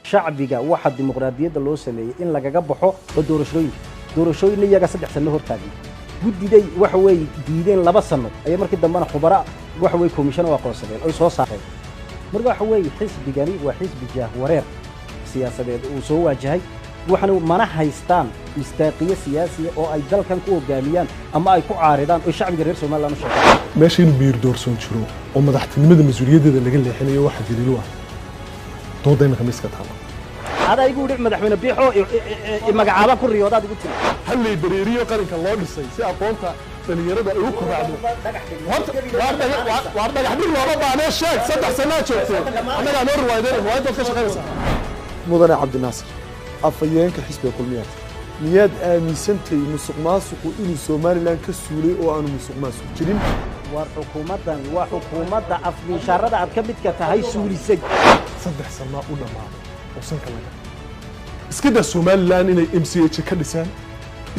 shacbiga waxa dimuqraadiyadda loo sameeyay in lagaga baxo oo doorashooyin iyaga 3 sano hor taagay gudiday waxa way diideen 2 sano ay markii dambana khubara waxa way commission oo aqoonsadeen oo soo saareen marka waxa way xisbigani waa xisbi wareer siyaasadeed oo soo waajahay waxana mana haystaan mistaaqiye siyaasiya oo ay dalkan ku hogaamiyaan ama ay ku caaridaan oo shacbiga reer Soomaaliland u shaqeeyaan meesha in biir doorsoon jiro oo madaxtinimada mas'uuliyadeeda laga leexinayo waxa daliil u ah doodayna khamiiska taala hada igu dhig madaxweyne biixo magacaaba ku riyoodaad igu tiri hal lay dareeriyo qaranka loo dhisay si aqoonta dhalinyarada ay u koraacdo war dhagax dhig looga baanay sheeg 3 sano joogtay anaga noo riwaayadda ka shaqeynaysa mudane Cabdinaasir afayeenka xisbiga kulmiyaad niyad aaminsantay musuqmaasuqu inuu Soomaaliland ka suulay oo aanu musuqmaasuq jirin war xukuumadda afmishaarada aad ka midka tahay suulisay 3 sano u dhamaaday oo sanka laga iska daa Soomaaliland inay MCH ka dhisaan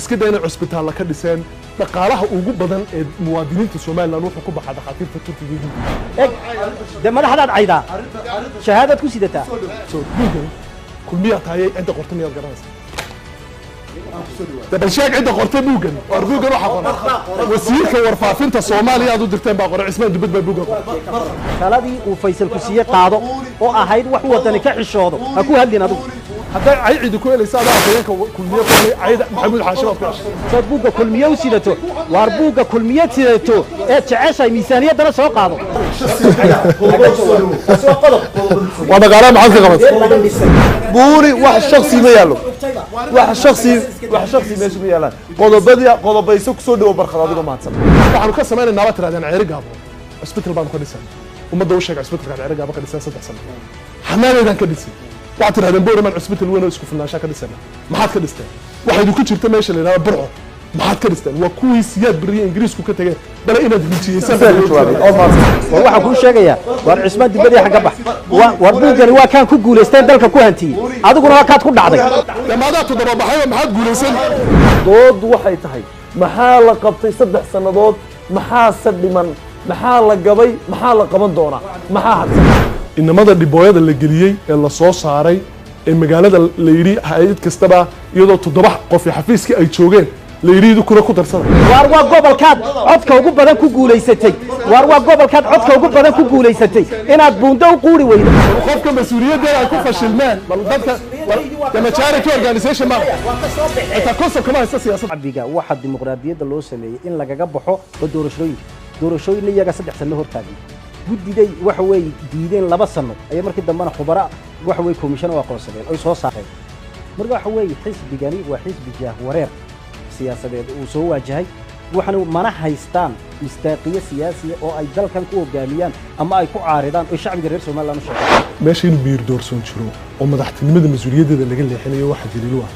iska daa inay cusbitaal ka dhisaan dhaqaalaha ugu badan ee muwaadiniinta Soomaaliland wuxuu ku baxay dhaqaatiirta Turkiga madaxdaad cayda shahaadad ku sidataa kulmiyaad tahay inta qortay miyaad garanaysaa dabal sheeg inta qortay buugan waxa qoran wasiirka warfaafinta Soomaaliya aad u dirteen baa qoran Cismaan Dubad baa buugan taladii uu Faysal ku siiyay qaado oo ahayd wax wadani ka xishoodo ha ku hadlin adigu hadda ay cid ku helaysaa afayeenka kulmiyaad ayda Maxamuud Xaashim soo buuga kulmiyaad sidato waar buuga kulmiyaad sidato ee jeceshay miisaaniyadana soo qaado wada gaara maxad ka qabatay buuri wax shakhsi ma yaalo wax shakhsi meesha ma yaalaan qodobayso ku soo dhaw barqad adiga maadsan waxaanu ka sameeynaa nabad tiraadeen ceeri gaabo hospital baan ku dhisan ummadda u sheegay hospitalka ceeri gaabo ka dhisan 3 sano xanaanadan ka dhisan waxa tiraadeen boorman hospital weyn oo isku filnaansha ka dhisan maxaad ka dhisteen waxay ku jirta meesha la yiraahdo burco maxaad ka dhisteen waa kuwii siyaad bariye Ingiriisku ka tageen bal inaad hintiyeysan waxa ku sheegaya war Cismaan Dibadii xagga bax war buugani waa kan ku guuleysteen dalka ku hantiyay adiguna waa kaad ku dhacday damaada todoba baxay maxaad guuleysan dood waxay tahay maxaa la qabtay 3 sanadood maxaa sadhiman maxaa la gabay maxaa la qaban doonaa maxaa hadsan inamada dhibooyada la geliyay ee la soo saaray ee magaalada la yiri hay'ad kastaba iyadoo 7 qof xafiiska ay joogeen la yiriidu kula ku darsada war waa gobolkaad codka ugu badan ku guuleysatay war waa gobolkaad codka ugu badan ku guuleysatay inaad buundo u quuri weydo qofka mas'uuliyadda ay ku fashilmeen bal dadka jamaahiirka organization ma ta koosab kama haysta siyaasadda shacbiga waxa dimuqraadiyadda loo sameeyay in lagaga baxo oo doorashooyin iyaga 3 sano hor taagay gudiday waxa way diideen 2 sano ay markii dambana khubara waxa way commission oo aqoonsadeen oo soo saareen marka waxa way xisbigani waa xisbi wareer siyaasadeed oo soo waajahay waxana mana haystaan mistaaqiye siyaasiya oo ay dalkan ku hogaamiyaan ama ay ku caaridaan oo shacbiga reer Soomaaliland u shaqeeyaan meesha in biir doorsoon jiro oo madaxtinimada mas'uuliyadeeda laga leexinayo waxa daliil u ah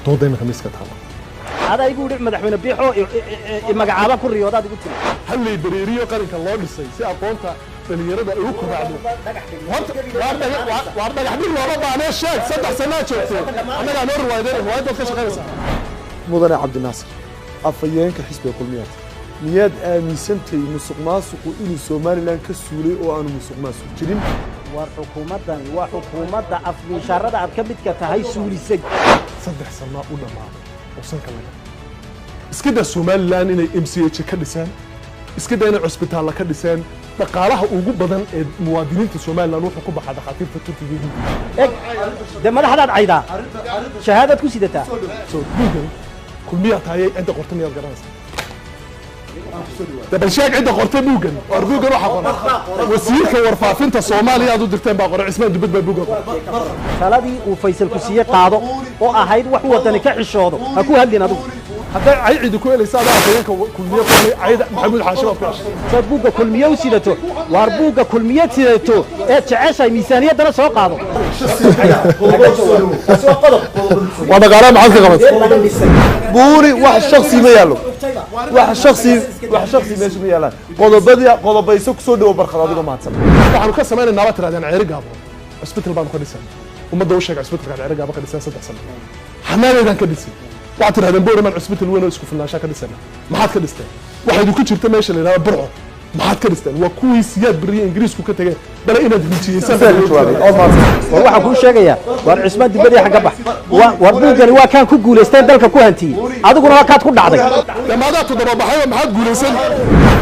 doodayna khamiiska taala hada igu dhig madaxweyne biixo magacaaba ku riyoodaad igu tiri hal lay dareeriyo qaranka loo dhisay si aqoonta dhalinyarada ay u koraacdo war dhagax dhig looga baanay sheeg 3 sano joogtay anaga noo riwaayadda ka shaqeynaysa mudane Cabdinaasir afayeenka xisbiga kulmiyaad niyad aaminsantay musuqmaasuqu inuu Soomaaliland ka suulay oo aanu musuqmaasuq jirin war xukuumadda afmishaarada aad ka midka tahay suulisay 3 sano u dhamaaday oo sanka laga iska daa Soomaaliland inay MCH ka dhisaan iska daa inay cusbitaal ka dhisaan dhaqaalaha ugu badan ee muwaadiniinta Soomaaliland wuxuu ku baxay dhaqaatiirta Turkiga madaxdaad cayda shahaadad ku sidataa kulmiyaad tahay inta qortay miyaad garanaysaa dabal sheeg inta qortay buugan waxa qoran wasiirka warfaafinta Soomaaliya aad u dirteen baa qoran Cismaan Dubad baa buugan taladii uu Faysal ku siiyay qaado oo ahayd wax wadani ka xishoodo ha ku hadlin adigu hadda ay cid ku helaysaa afayeenka kulmiyaad ayda Maxamuud Xaashim soo buuga kulmiyaad sidato waar buuga kulmiyaad sidato ee jeceshay miisaaniyadana soo qaado wada gaara maxad ka qabatay buuri wax shakhsi ma yaalo wax shakhsi meesha ma yaalaan qodobayso ku soo dhaw barqad adiga maadsan waxaanu ka sameeynaa nabad tiraadeen ceeri gaabo hospital baan ku dhisan ummadda u sheegay hospitalka ceeri gaabo ka dhisan 3 sano xanaanadan ka dhisan waxa tiraadeen boorman hospital weyn oo isku filnaansha ka dhisan maxaad ka dhisteen waxay ku jirta meesha la yiraahdo burco maxaad ka dhisteen waa kuwii siyaad beriye ingiriisku ka tegeen bale inaad hijiyeysan war waxaan kuu sheegayaa war cismaan dibadii xagga bax war buugani waa kaan ku guulaysteen dalka ku hantiyey adiguna waa kaad ku dhacday jamaadaa toddoba baxay maxaad guulaysan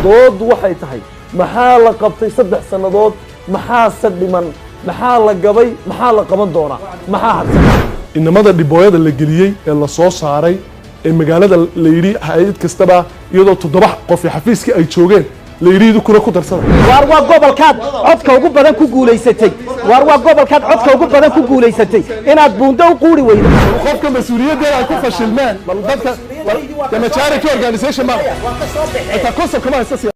doodu waxay tahay maxaa la qabtay 3 sannadood maxaa dhiman maxaa la gabay maxaa la qaban doonaa maxaa hadsan inamada dhibooyada la geliyey ee la soo saaray ee magaalada la yidhi hay'ad kastaba iyadoo 7 qof xafiiskii ay joogeen la yidhi kuna ku darsada war waa gobolkaad codka ugu badan ku guulaysatay war waa gobolkaad codka ugu badan ku guulaysatay inaad buundo u quuri weydo qofka mas'uuliyaddeeda ay ku fashilmeen bal dadka dama charity organization ma waa ka soo baxay ta konsol kama haysta